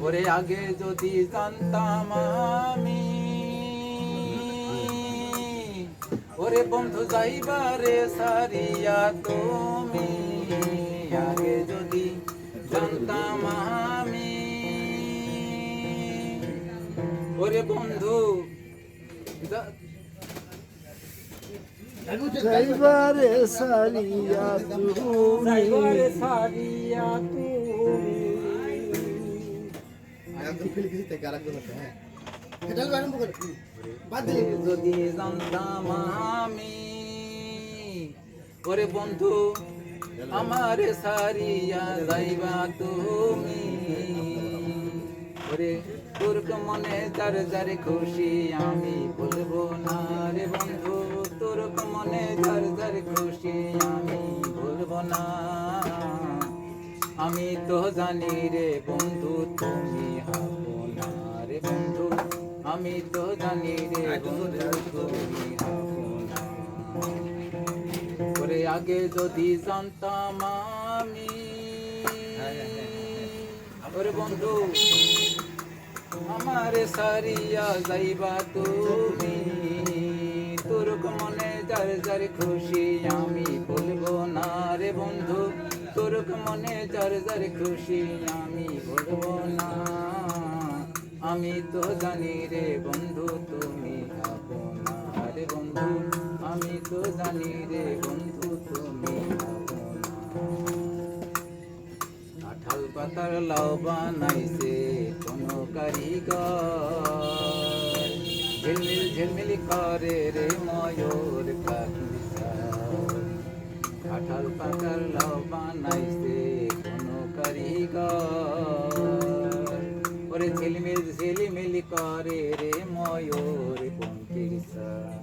ওরে আগে যদি জানতাম আমি, ওরে বন্ধু যাইবারে সারিয়া তুমি, আগে যদি জানতাম আমি, ওরে বন্ধু যাইবারে সারিয়া তুমি, সারিয়া তুমি, যদি জানতাম আমি, ওরে বন্ধু আমার সারিয়া যাইবা তুমি, ওরে তোর মনে যার যার খুশি আমি বলবো না রে বন্ধু, তোর মনে যার যার খুশি আমি বলবো না। আমি তো জানি রে বন্ধু তুমি হাবো না রে বন্ধু, আমি তো জানি রে বন্ধু তুমি হাবো না। ওরে আগে যদি জানতাম আমি, ওরে বন্ধু আমার সারিয়া যাইবা তুমি, তোর মনে যার যার খুশি আমি বলবো না রে বন্ধু, তোর মনে যার যার খুশি আমি বলবো না। আমি তো জানি রে বন্ধু তুমি হাবো না রে বন্ধু, আমি তো জানি রে বন্ধু তুমি হাবো না। কাঁঠাল পাতার লাউ বানাইছে কোনো কারিগর, ঝিলমিল ঝিলমিল করে রে ময়ূর পাখি। কাঁঠাল পাতার লাউ বানাইছে কোনো কারিগর, ওরে ঝিলমিল ঝিলমিল করে রে ময়ূর পঙ্খির ছায়।